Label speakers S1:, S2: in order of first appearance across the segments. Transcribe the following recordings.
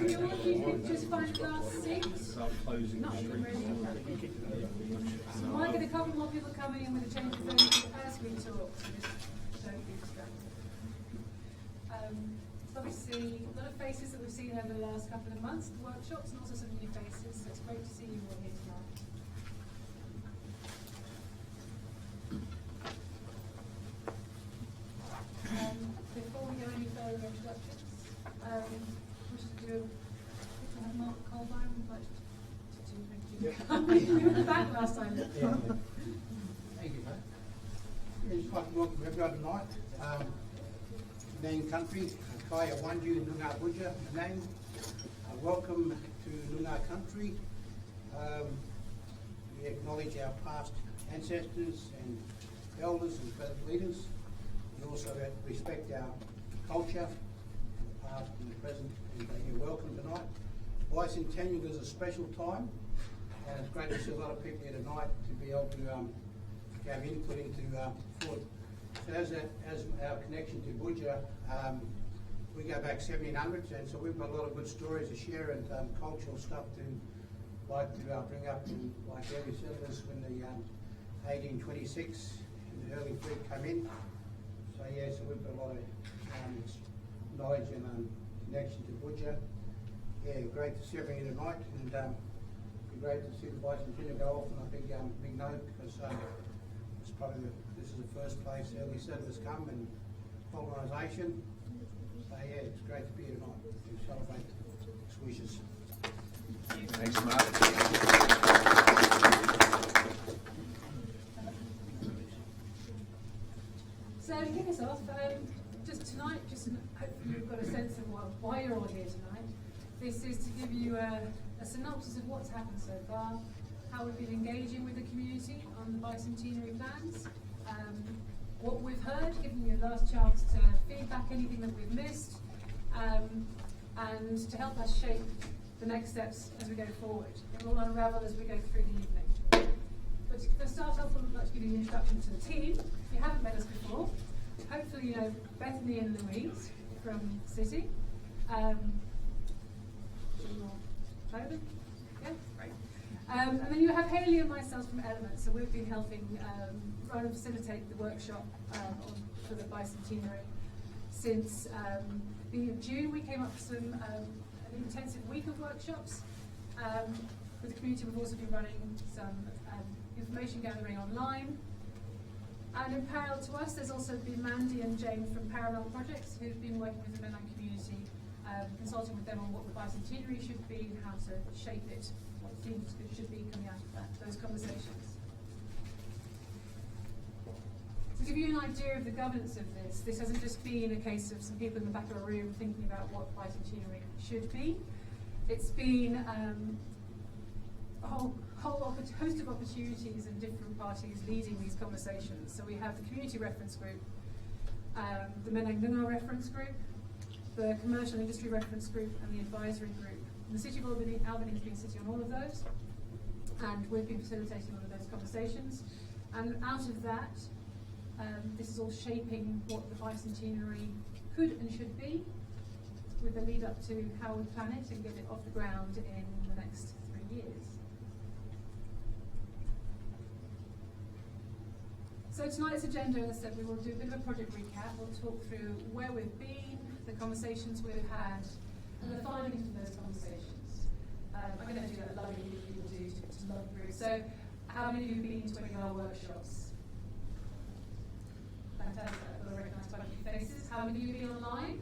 S1: you all, if you could just find the last seat. Not really. So I might get a couple more people coming in with a change of venue as we talk, so just don't be distracted. Obviously, a lot of faces that we've seen over the last couple of months, the workshops, and also some new faces, so it's great to see you all here tonight. Before we go any further introductions, we should do Mark Colvine, would like to thank you. You were in the back last time.
S2: Thank you, mate. Just like to welcome everyone tonight. Nang country, Kaya Wanju Nunga Buja, Nang. Welcome to Nunga country. We acknowledge our past ancestors and elders and present leaders. We also respect our culture, the past and the present, and you're welcome tonight. Bicentennial is a special time, and it's great to see a lot of people here tonight to be able to have input into forward. So as our connection to Buja, we go back 1700s, and so we've got a lot of good stories to share and cultural stuff to bring up. And like early settlers when the 1826 and the early fleet come in. So yeah, so we've got a lot of knowledge and connection to Buja. Yeah, great to see everything here tonight, and it'd be great to see the Bicentennial go off on a big note, because it's probably this is the first place early settlers come and colonisation. So yeah, it's great to be here tonight to celebrate wishes.
S3: Thanks, Mark.
S1: So to kick us off, just tonight, hopefully you've got a sense of why you're all here tonight. This is to give you a synopsis of what's happened so far, how we've been engaging with the community on the bicentenary plans, what we've heard, giving you a last chance to feedback anything that we've missed, and to help us shape the next steps as we go forward. It will unravel as we go through the evening. But to start off, I'd like to give you an introduction to the team. If you haven't met us before, hopefully you know Bethany and Louise from City. Yeah, great. And then you have Hayley and myself from Element. So we've been helping run and facilitate the workshop for the Bicentenary since the beginning of June. We came up with an intensive week of workshops. With the community, we've also been running some information gathering online. And in parallel to us, there's also been Mandy and Jane from Paramount Projects, who've been working with the Menai community, consulting with them on what the Bicentenary should be and how to shape it, what themes should be coming out of those conversations. To give you an idea of the governance of this hasn't just been a case of some people in the back of a room thinking about what Bicentenary should be. It's been a whole host of opportunities and different parties leading these conversations. So we have the Community Reference Group, the Menai Nunga Reference Group, the Commercial Industry Reference Group, and the Advisory Group. And the City of Albany has been sitting on all of those, and we've been facilitating all of those conversations. And out of that, this is all shaping what the Bicentenary could and should be, with the lead up to how we plan it and get it off the ground in the next 3 years. So tonight's agenda, as I said, we will do a bit of a project recap. We'll talk through where we've been, the conversations we've had, and the findings from those conversations. I'm going to do that like people do to love through. So how many of you have been to any of our workshops? Fantastic. I've got to recognise quite a few faces. How many of you have been online?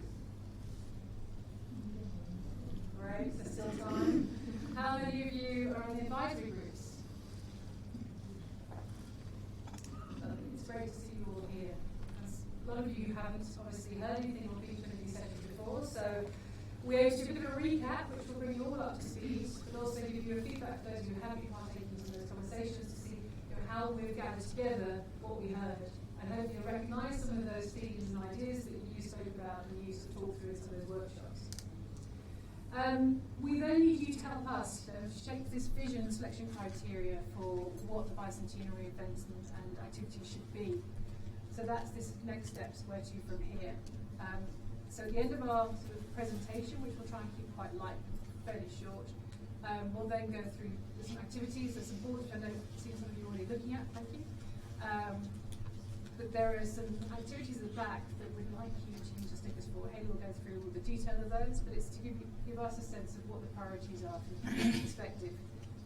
S1: Great, there's still time. How many of you are on the advisory groups? It's great to see you all here. A lot of you haven't obviously heard anything or been to any of these sessions before, so we aim to do a bit of a recap, which will bring you all up to speed, but also give you a feedback for those who haven't been partaking in those conversations to see how we've gathered together what we heard. And hopefully you'll recognise some of those themes and ideas that you spoke about and used to talk through in some of those workshops. We then need you to help us shape this vision and selection criteria for what the Bicentenary events and activities should be. So that's this next steps, where to from here. So at the end of our sort of presentation, which we'll try and keep quite light, fairly short, we'll then go through some activities, there's some boards which I know see some of you already looking at, thank you. But there are some activities at the back that we'd like you to stick us for. Haley will go through all the detail of those, but it's to give us a sense of what the priorities are from the perspective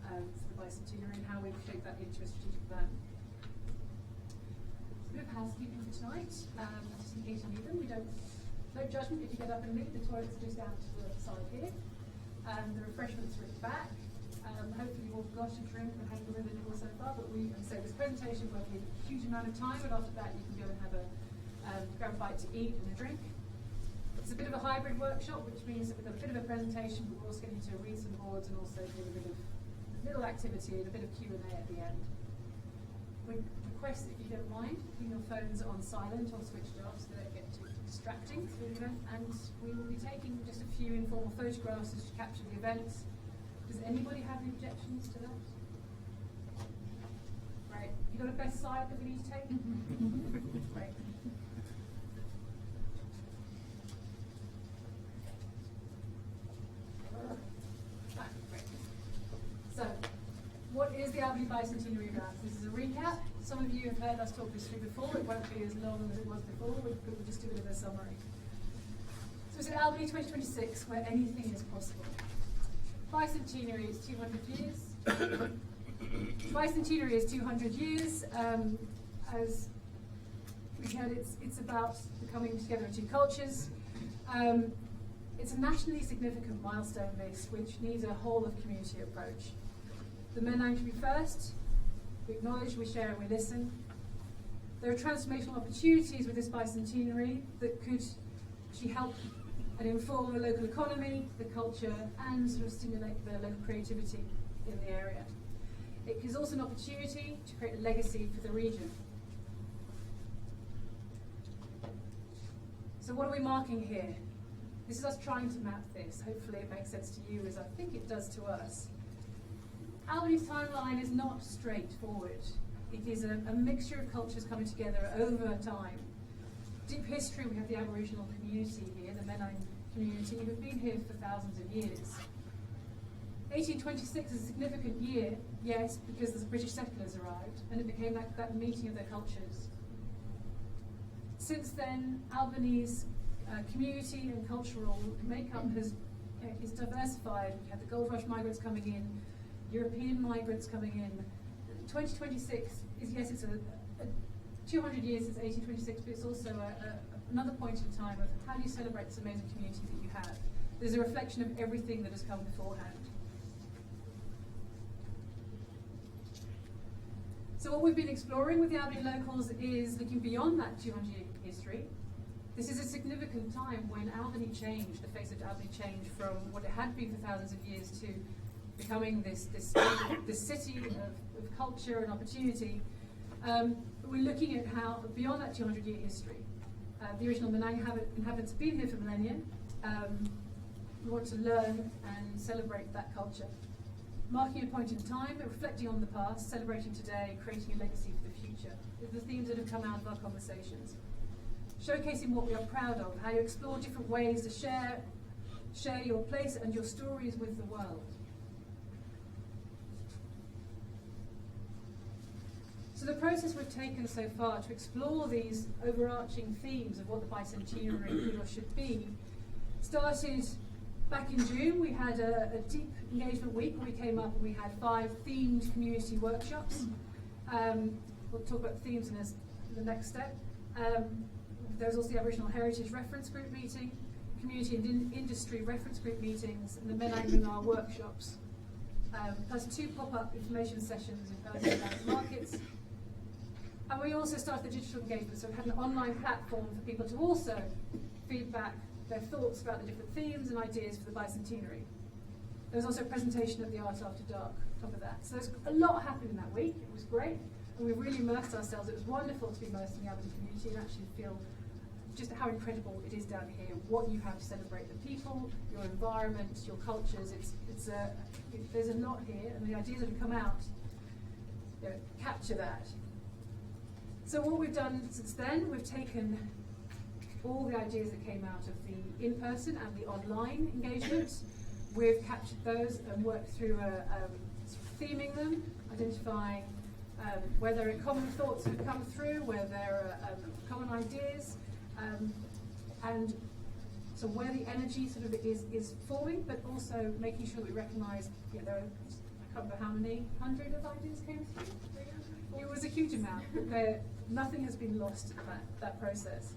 S1: for the Bicentenary and how we've shaped that into a strategic plan. A bit of housekeeping for tonight, just in case you need them. No judgment if you get up and leave. The toilets are just down to the side here. The refreshments are at the back. Hopefully you've all got a drink and hang the ribbon all so far, but this presentation won't be a huge amount of time, but after that you can go and have grab a bite to eat and a drink. It's a bit of a hybrid workshop, which means that we've got a bit of a presentation, but we're also getting to read some boards and also do a bit of little activity and a bit of Q&A at the end. We request that if you don't mind, keeping your phones on silent or switched off so they don't get too distracting through the event, and we will be taking just a few informal photographs to capture the events. Does anybody have any objections to that? Right, you got a best side that we need to take? Right. So, what is the Albany Bicentenary about? This is a recap. Some of you have heard us talk this through before. It won't be as long as it was before. We'll just do a bit of a summary. So it's at Albany 2026, where anything is possible. Bicentenary is 200 years. Bicentenary is 200 years. As we heard, it's about the coming together of two cultures. It's a nationally significant milestone, this, which needs a whole of community approach. The men aim to be first. We acknowledge, we share, and we listen. There are transformational opportunities with this bicentenary that could actually help and inform the local economy, the culture, and sort of stimulate the local creativity in the area. It is also an opportunity to create a legacy for the region. So what are we marking here? This is us trying to map this. Hopefully it makes sense to you as I think it does to us. Albany's timeline is not straightforward. It is a mixture of cultures coming together over time. Deep history, we have the Aboriginal community here, the Menai community, who have been here for thousands of years. 1826 is a significant year, yes, because the British settlers arrived, and it became that meeting of their cultures. Since then, Albany's community and cultural makeup is diversified. We have the gold rush migrants coming in, European migrants coming in. 2026 is, yes, it's a 200 years since 1826, but it's also another point in time of how do you celebrate this amazing community that you have. There's a reflection of everything that has come beforehand. So what we've been exploring with the Albany locals is looking beyond that 200-year history. This is a significant time when Albany changed, the face of Albany changed from what it had been for thousands of years to becoming this city of culture and opportunity. We're looking at how, beyond that 200-year history, the original Menai inhabitants have been here for millennia. We want to learn and celebrate that culture. Marking a point in time, reflecting on the past, celebrating today, creating a legacy for the future. These are the themes that have come out of our conversations. Showcasing what we are proud of, how you explore different ways to share your place and your stories with the world. So the process we've taken so far to explore these overarching themes of what the bicentenary could or should be started back in June. We had a deep engagement week where we came up and we had 5 themed community workshops. We'll talk about themes in the next step. There was also the Aboriginal Heritage Reference Group meeting, community and industry reference group meetings, and the Menai Lunar workshops, plus 2 pop-up information sessions in person at markets. And we also started the digital engagement, so we had an online platform for people to also feedback their thoughts about the different themes and ideas for the bicentenary. There was also a presentation of the Art After Dark on top of that. So there's a lot happened in that week. It was great, and we really immersed ourselves. It was wonderful to be immersed in the Albany community and actually feel just how incredible it is down here, what you have to celebrate, the people, your environment, your cultures. There's a lot here, and the ideas that have come out capture that. So what we've done since then, we've taken all the ideas that came out of the in-person and the online engagement. We've captured those and worked through theming them, identifying where there are common thoughts that have come through, where there are common ideas, and so where the energy sort of is forming, but also making sure that we recognise, there are, I can't remember how many hundred of ideas came through. It was a huge amount, but nothing has been lost in that process.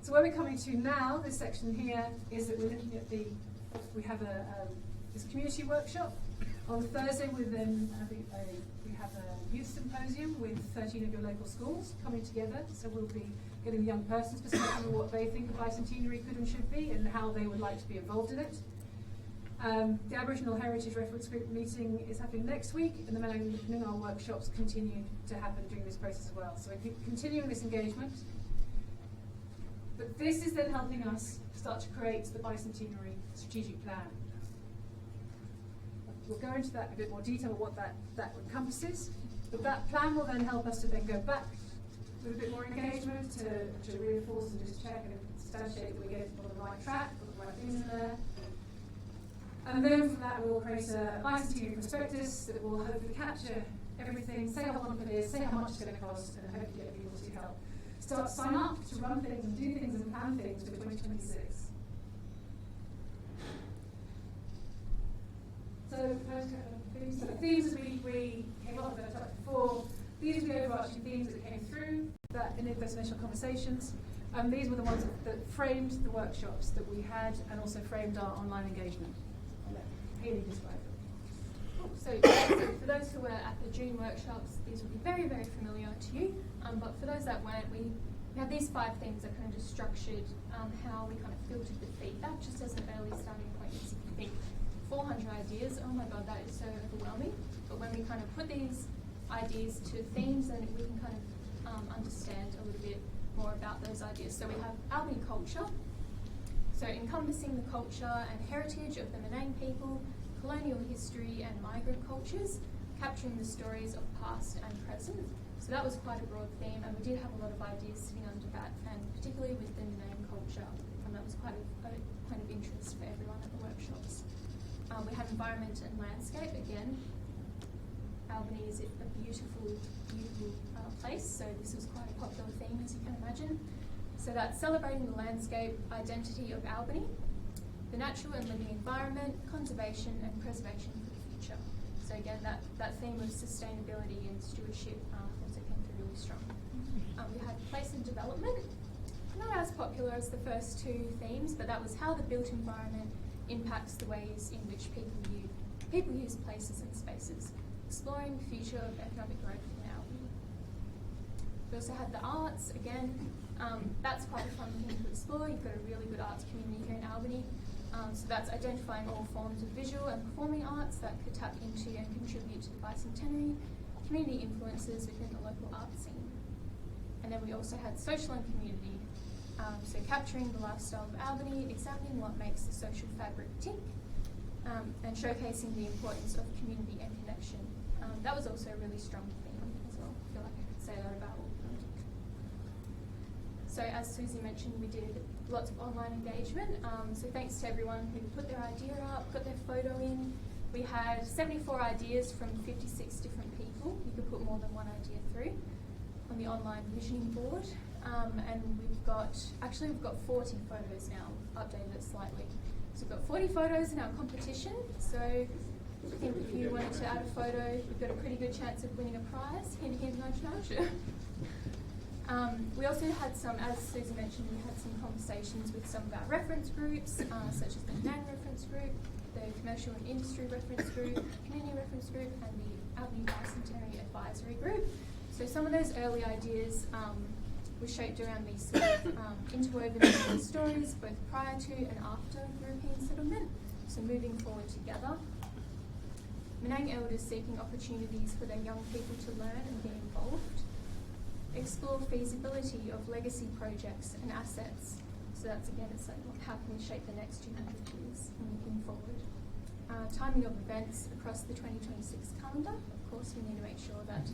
S1: So where we're coming to now, this section here, is that we're looking at we have this community workshop. On Thursday we have a youth symposium with 13 of your local schools coming together, so we'll be getting the young person's perspective on what they think of Bicentenary could and should be and how they would like to be involved in it. The Aboriginal Heritage Reference Group meeting is happening next week, and the Noongar workshops continue to happen during this process as well. So we're continuing this engagement. But this is then helping us start to create the Bicentenary Strategic Plan. We'll go into that in a bit more detail, what that encompasses. But that plan will then help us to then go back with a bit more engagement to reinforce and just check and substantiate that we're getting on the right track, put the right things in there. And then from that we'll create a Bicentenary prospectus that will hopefully capture everything, say how long it is, say how much it's going to cost, and hopefully get people to help sign up to run things and do things and plan things for 2026. So the themes as we came up with, I talked before, these are the overarching themes that came through that in those initial conversations. These were the ones that framed the workshops that we had and also framed our online engagement. I'll let Hayley describe them.
S4: So for those who were at the June workshops, these will be very, very familiar to you. But for those that weren't, we had these 5 things that kind of just structured how we kind of filtered the feedback, just as an early starting point. If you think 400 ideas, oh my god, that is so overwhelming. But when we kind of put these ideas to themes, then we can kind of understand a little bit more about those ideas. So we have Albany culture, so encompassing the culture and heritage of the Menang people, colonial history and migrant cultures, capturing the stories of past and present. So that was quite a broad theme, and we did have a lot of ideas sitting under that, and particularly with the Menang culture, and that was quite a point of interest for everyone at the workshops. We had environment and landscape. Again, Albany is a beautiful, beautiful place, so this was quite a popular theme, as you can imagine. So that's celebrating the landscape identity of Albany, the natural and living environment, conservation and preservation for the future. So again, that theme of sustainability and stewardship also came through really strong. We had place and development, not as popular as the first 2 themes, but that was how the built environment impacts the ways in which people use places and spaces, exploring the future of economic growth in Albany. We also had the arts. Again, that's quite a fun thing to explore. You've got a really good arts community here in Albany. So that's identifying all forms of visual and performing arts that could tap into and contribute to the Bicentenary, community influences within the local art scene. And then we also had social and community, so capturing the lifestyle of Albany, examining what makes the social fabric tick, and showcasing the importance of community and connection. That was also a really strong theme as well. I feel like I could say that about all of them. So as Susie mentioned, we did lots of online engagement. So thanks to everyone who put their idea up, got their photo in. We had 74 ideas from 56 different people. You could put more than one idea through on the online visioning board. And we've got 40 photos now, updated it slightly. So we've got 40 photos in our competition. So I think if you wanted to add a photo, you've got a pretty good chance of winning a prize. Hint, hint, nudge, nudge. We also had some, as Susie mentioned, we had some conversations with some of our reference groups, such as the NAN reference group, the Commercial and Industry reference group, Community reference group, and the Albany Bicentenary Advisory group. So some of those early ideas were shaped around these sort of interwoven stories, both prior to and after European settlement, so moving forward together. Menang elders seeking opportunities for their young people to learn and be involved. Explore feasibility of legacy projects and assets. So that's again, it's like how can we shape the next 200 years and looking forward. timing of events across the 2026 calendar. Of course, we need to make sure that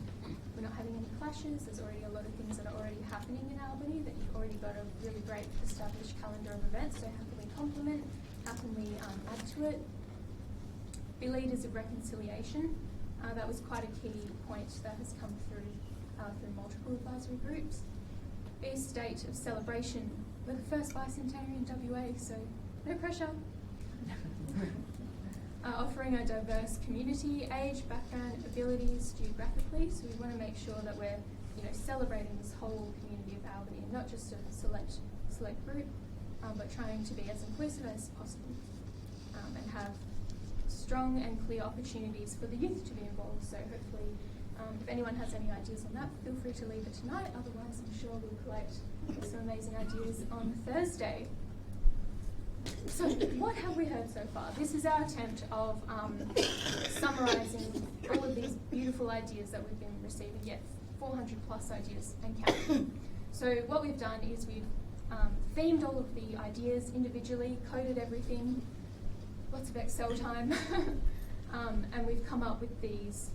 S4: we're not having any clashes. There's already a lot of things that are already happening in Albany, that you've already got a really great established calendar of events. So how can we complement? How can we add to it? Be leaders of reconciliation. That was quite a key point that has come through multiple advisory groups. Be a state of celebration. We're the first bicentenary in WA, so no pressure. Offering a diverse community, age, background, abilities geographically. So we want to make sure that we're, celebrating this whole community of Albany, and not just a select group, but trying to be as inclusive as possible, and have strong and clear opportunities for the youth to be involved. So hopefully, if anyone has any ideas on that, feel free to leave it tonight. Otherwise, I'm sure we'll collect some amazing ideas on Thursday. So what have we heard so far? This is our attempt of summarising all of these beautiful ideas that we've been receiving, yet 400 plus ideas and counting. So what we've done is we've themed all of the ideas individually, coded everything, lots of Excel time, and we've come up with these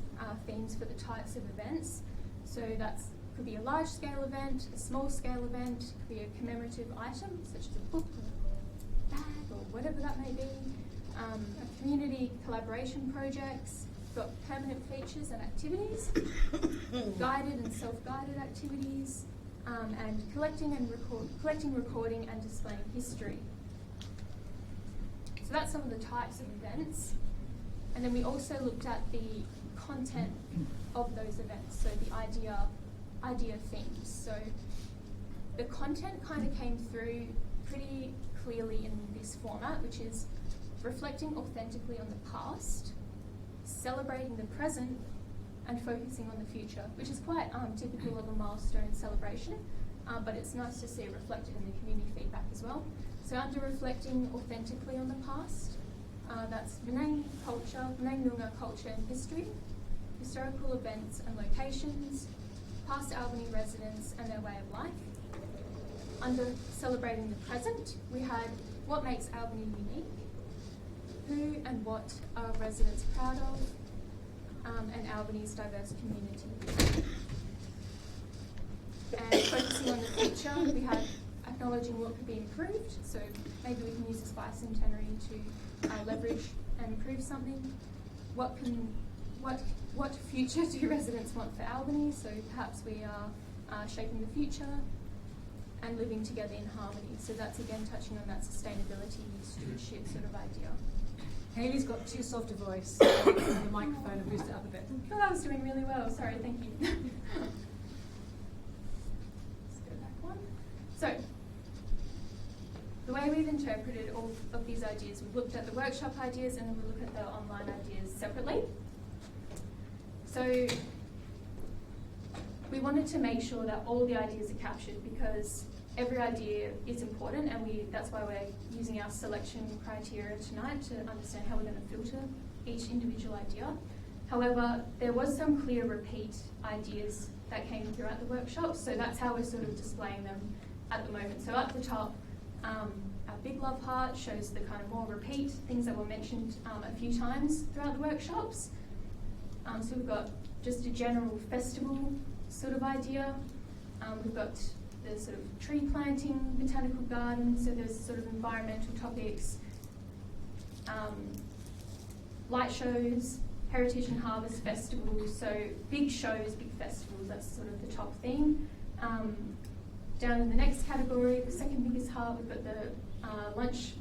S4: themes for the types of events. So that's could be a large-scale event, a small-scale event, could be a commemorative item, such as a book or bag or whatever that may be, a community collaboration projects, got permanent features and activities, guided and self-guided activities, and collecting, recording and displaying history. So that's some of the types of events. And then we also looked at the content of those events, so the idea themes. So the content kind of came through pretty clearly in this format, which is reflecting authentically on the past, celebrating the present, and focusing on the future, which is quite typical of a milestone celebration, but it's nice to see it reflected in the community feedback as well. So under reflecting authentically on the past, that's Menang Noongar culture and history, historical events and locations, past Albany residents and their way of life. Under celebrating the present, we had what makes Albany unique, who and what are residents proud of, and Albany's diverse community. And focusing on the future, we had acknowledging what could be improved, so maybe we can use this bicentenary to leverage and improve something. What future do residents want for Albany? So perhaps we are shaping the future and living together in harmony. So that's again touching on that sustainability, stewardship sort of idea.
S1: Hayley's got too soft a voice, and the microphone and boost it up a bit.
S4: Oh, that was doing really well. Sorry, thank you. Let's go back one. So, the way we've interpreted all of these ideas, we've looked at the workshop ideas and then we look at the online ideas separately. So, we wanted to make sure that all the ideas are captured because every idea is important, and that's why we're using our selection criteria tonight to understand how we're going to filter each individual idea. However, there was some clear repeat ideas that came throughout the workshop, so that's how we're sort of displaying them at the moment. So at the top, our big love heart shows the kind of more repeat things that were mentioned a few times throughout the workshops. So we've got just a general festival sort of idea. We've got the sort of tree planting, botanical garden, so there's sort of environmental topics, light shows, heritage and harvest festivals, so big shows, big festivals, that's sort of the top theme. Down in the next category, the second biggest heart, we've got the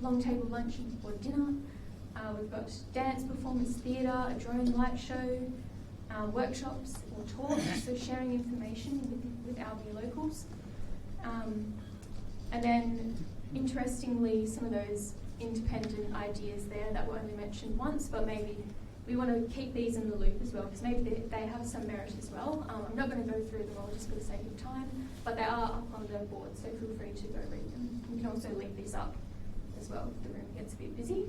S4: long table lunch or dinner. We've got dance, performance, theatre, a drone light show, workshops or talks, so sharing information with Albany locals. And then, interestingly, some of those independent ideas there that were only mentioned once, but maybe we want to keep these in the loop as well, because maybe they have some merit as well. I'm not going to go through them all just for the sake of time, but they are up on the board, so feel free to go read them. You can also leave these up as well if the room gets a bit busy.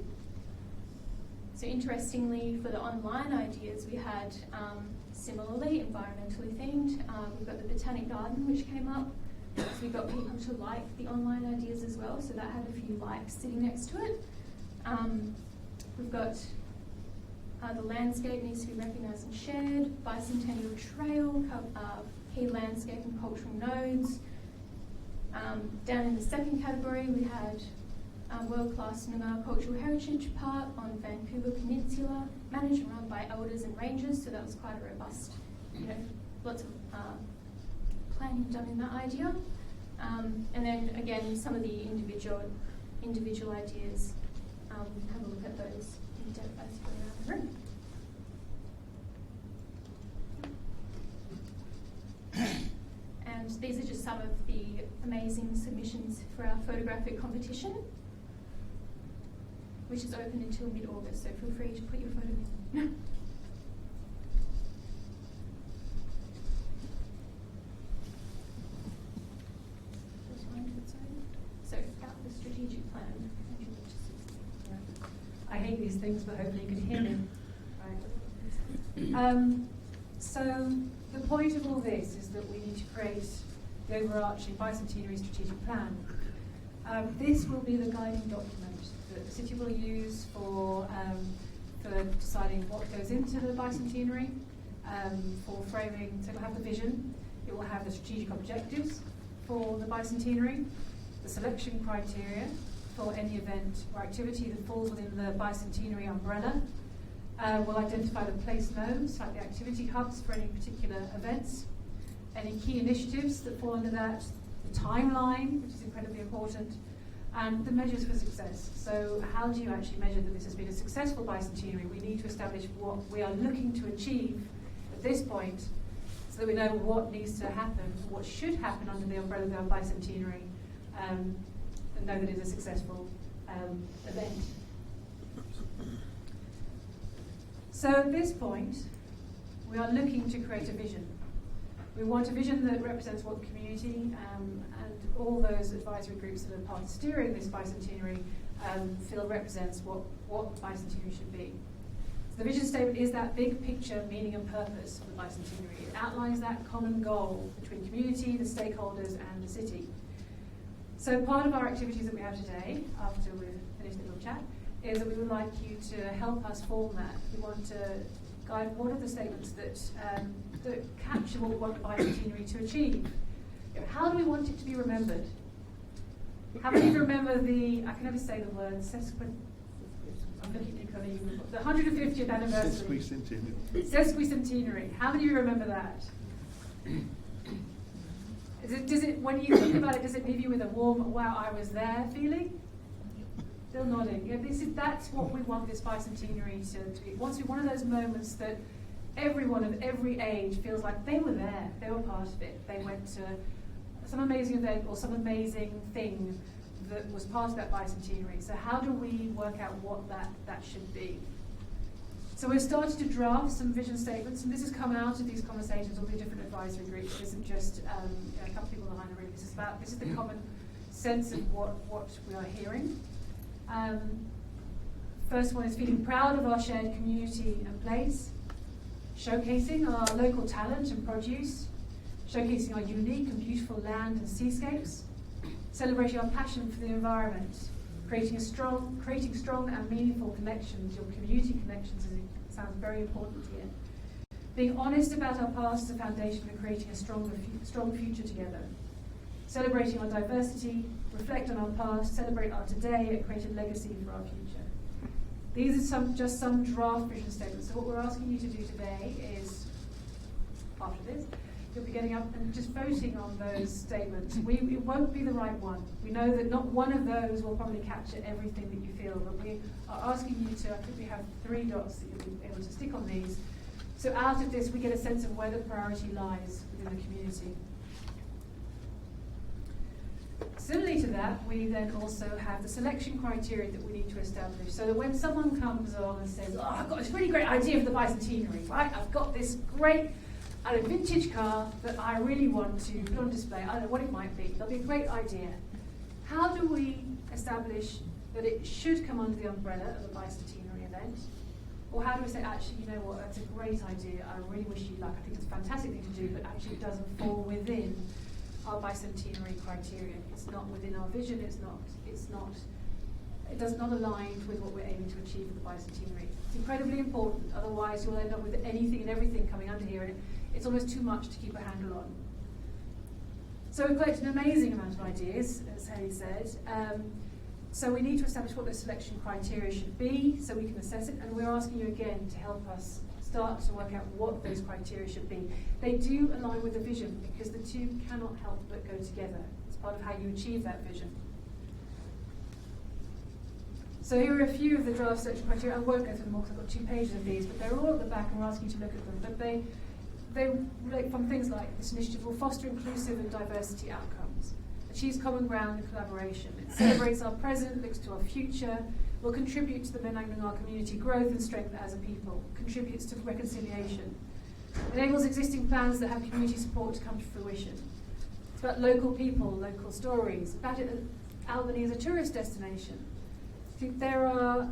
S4: So interestingly, for the online ideas, we had similarly environmentally themed. We've got the botanic garden, which came up. So we got people to like the online ideas as well, so that had a few likes sitting next to it. We've got The landscape needs to be recognised and shared. Bicentennial Trail, key landscape and cultural nodes. Down in the second category, we had world-class Noongar Cultural Heritage Park on Vancouver Peninsula, managed and run by elders and rangers, so that was quite a robust, lots of planning done in that idea. And then again, some of the individual ideas, have a look at those in depth as you go around the room. And these are just some of the amazing submissions for our photographic competition, which is open until mid-August, so feel free to put your photo in. So, about the strategic plan.
S1: I hate these things, but hopefully you can hear me. Right. So the point of all this is that we need to create the overarching Bicentenary Strategic Plan. This will be the guiding document that the city will use for deciding what goes into the Bicentenary, for framing. So it will have the vision, it will have the strategic objectives for the Bicentenary, the selection criteria for any event or activity that falls within the Bicentenary umbrella. We'll identify the place nodes, like the activity hubs for any particular events, any key initiatives that fall under that, the timeline, which is incredibly important, and the measures for success. So how do you actually measure that this has been a successful Bicentenary? We need to establish what we are looking to achieve at this point so that we know what needs to happen, what should happen under the umbrella of our Bicentenary, and know that it is a successful event. So at this point, we are looking to create a vision. We want a vision that represents what the community and all those advisory groups that are part of steering this Bicentenary feel represents what the Bicentenary should be. So the vision statement is that big picture meaning and purpose of the Bicentenary. It outlines that common goal between community, the stakeholders and the city. So part of our activities that we have today, after we've finished the little chat, is that we would like you to help us form that. We want to guide what are the statements that capture what we want the Bicentenary to achieve. How do we want it to be remembered? How many of you remember the, I can never say the word, I'm looking at you, the 150th anniversary. Sesquicentenary. How many of you remember that? Does it, when you think about it, does it leave you with a warm, wow, I was there feeling? Still nodding. Yeah, that's what we want this Bicentenary to be. It wants to be one of those moments that everyone of every age feels like they were there, they were part of it. They went to some amazing event or some amazing thing that was part of that Bicentenary. So how do we work out what that should be? So we've started to draft some vision statements, and this has come out of these conversations with the different advisory groups. It isn't just a couple of people behind the room. This is the common sense of what we are hearing. First one is feeling proud of our shared community and place, showcasing our local talent and produce, showcasing our unique and beautiful land and seascapes, celebrating our passion for the environment, creating strong and meaningful connections. Your community connections sounds very important here. Being honest about our past is a foundation for creating a strong future together. Celebrating our diversity, reflect on our past, celebrate our today, and create a legacy for our future. These are just some draft vision statements. So what we're asking you to do today is, after this, you'll be getting up and just voting on those statements. It won't be the right one. We know that not one of those will probably capture everything that you feel, but we are asking you to, I think we have 3 dots that you'll be able to stick on these. So out of this, we get a sense of where the priority lies within the community. Similarly to that, we then also have the selection criteria that we need to establish, so that when someone comes on and says, oh, I've got this really great idea for the Bicentenary, right? I've got this great vintage car that I really want to put on display. I don't know what it might be. It'll be a great idea. How do we establish that it should come under the umbrella of a Bicentenary event? Or how do we say, actually, you know what, that's a great idea. I really wish you'd like, I think it's a fantastic thing to do, but actually it doesn't fall within our Bicentenary criteria. It's not within our vision, it it does not align with what we're aiming to achieve with the bicentenary. It's incredibly important, otherwise you'll end up with anything and everything coming under here, and it's almost too much to keep a handle on. So we've collected an amazing amount of ideas, as Hayley said. So we need to establish what those selection criteria should be so we can assess it, and we're asking you again to help us start to work out what those criteria should be. They do align with the vision because the two cannot help but go together. It's part of how you achieve that vision. So here are a few of the draft selection criteria. I won't go through them all because I've got 2 pages of these, but they're all at the back and we're asking you to look at them. But they relate from things like this initiative will foster inclusive and diversity outcomes, achieves common ground and collaboration. It celebrates our present, looks to our future, will contribute to the Menangar community growth and strength as a people, contributes to reconciliation, enables existing plans that have community support to come to fruition. It's about local people, local stories, about Albany as a tourist destination. I think there are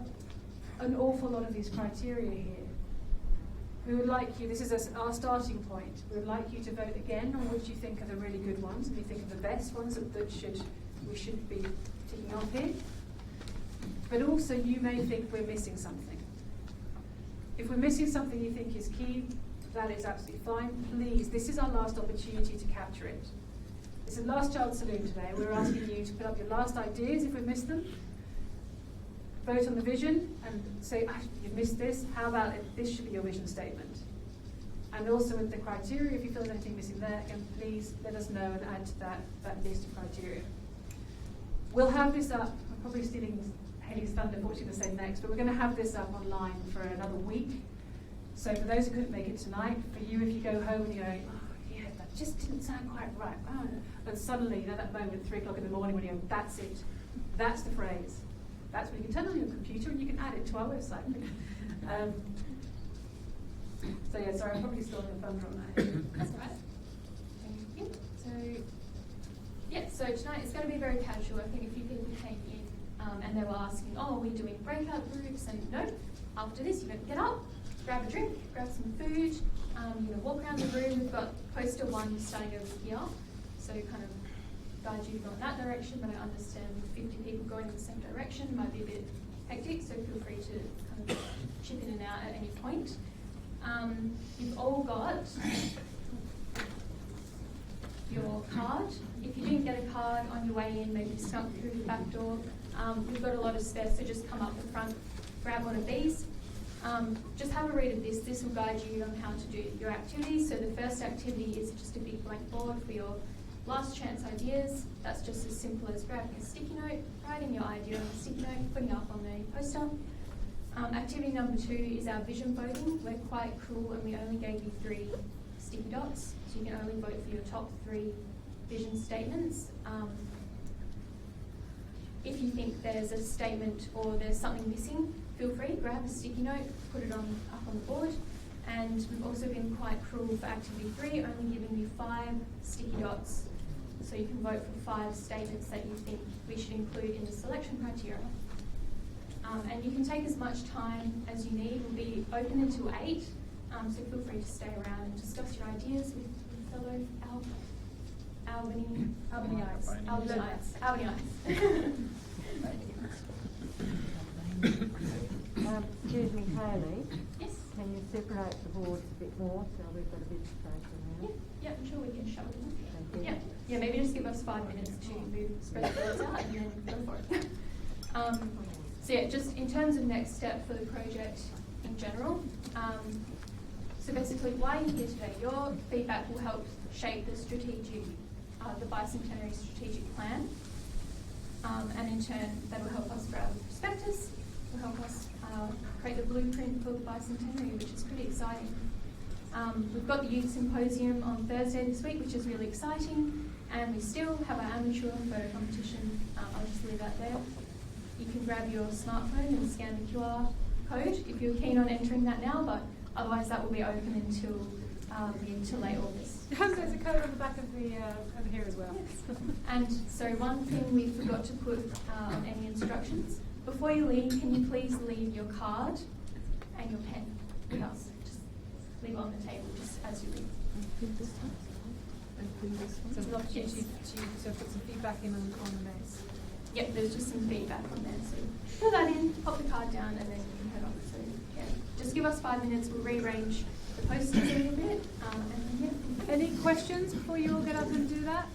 S1: an awful lot of these criteria here. We would like you, this is our starting point, we would like you to vote again on which you think are the really good ones, and you think are the best ones that we should be ticking off here. But also you may think we're missing something. If we're missing something you think is key, that is absolutely fine. Please, this is our last opportunity to capture it. It's a last chance saloon today. We're asking you to put up your last ideas if we missed them. Vote on the vision and say, you've missed this, how about this should be your vision statement. And also with the criteria, if you feel there's anything missing there, again, please let us know and add to that list of criteria. We'll have this up, I'm probably stealing Hayley's thunder, what she's going to say next, but we're going to have this up online for another week. So for those who couldn't make it tonight, for you, if you go home and you're going, oh yeah, that just didn't sound quite right, and suddenly, you know, that moment at 3 o'clock in the morning when you go, that's it, that's the phrase. That's when you can turn on your computer and you can add it to our website. So yeah, sorry, I'm probably still in the thunder on that.
S4: That's all right. Thank you. So, yeah, so tonight it's going to be very casual. I think a few people came in and they were asking, oh, are we doing breakout groups? And no, after this, you're going to get up, grab a drink, grab some food, you're going to walk around the room. We've got poster 1 starting over here, so kind of guide you in that direction, but I understand 50 people going in the same direction might be a bit hectic, so feel free to kind of chip in and out at any point. You've all got your card. If you didn't get a card on your way in, maybe snuck through the back door, we've got a lot of space, so just come up the front, grab one of these. Just have a read of this. This will guide you on how to do your activities. So the first activity is just a big blank board for your last chance ideas. That's just as simple as grabbing a sticky note, writing your idea on a sticky note, putting it up on the poster. Activity number 2 is our vision voting. We're quite cruel and we only gave you 3 sticky dots, so you can only vote for your top 3 vision statements. If you think there's a statement or there's something missing, feel free, grab a sticky note, put it up on the board. And we've also been quite cruel for activity 3, only giving you 5 sticky dots. So you can vote for 5 statements that you think we should include in the selection criteria. And you can take as much time as you need. We'll be open until 8, so feel free to stay around and discuss your ideas with fellow Albany-ites.
S5: Excuse me, Hayley.
S4: Yes?
S5: Can you separate the boards a bit more so we've got a bit of space in there?
S4: Yeah, I'm sure we can show them.
S5: Thank you.
S4: Yeah, maybe just give us 5 minutes to move, spread the boards out and then go for it. So yeah, just in terms of next step for the project in general, so basically why are you here today? Your feedback will help shape the Bicentenary Strategic Plan, and in turn that will help us grab prospectus, will help us create the blueprint for the Bicentenary, which is pretty exciting. We've got the Youth Symposium on Thursday this week, which is really exciting, and we still have our amateur photo competition. I'll just leave that there. You can grab your smartphone and scan the QR code if you're keen on entering that now, but otherwise that will be open until mid to late August.
S1: There's a code on the back of the over here as well.
S4: Yes. And so one thing we forgot to put on any instructions, before you leave, can you please leave your card and your pen with us? Just leave it on the table just as you leave.
S1: So it's an opportunity to put some feedback in on the mess.
S4: yep, there's just some feedback on there. So fill that in, pop the card down, and then you can head off. So yeah, just give us 5 minutes. We'll rearrange the posters a little bit, and then yeah.
S1: Any questions before you all get up and do that?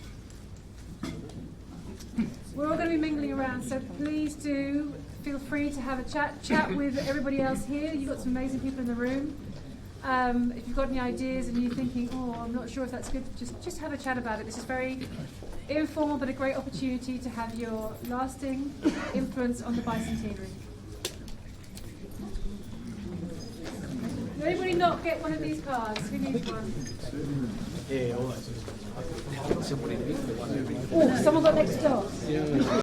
S1: We're all going to be mingling around, so please do feel free to have a chat with everybody else here. You've got some amazing people in the room. If you've got any ideas and you're thinking, oh, I'm not sure if that's good, just have a chat about it. This is very informal, but a great opportunity to have your lasting influence on the Bicentenary. Did anybody not get one of these cards? Who needs one?
S3: Yeah, all that. Somebody to be the one who
S1: Oh, someone got next door.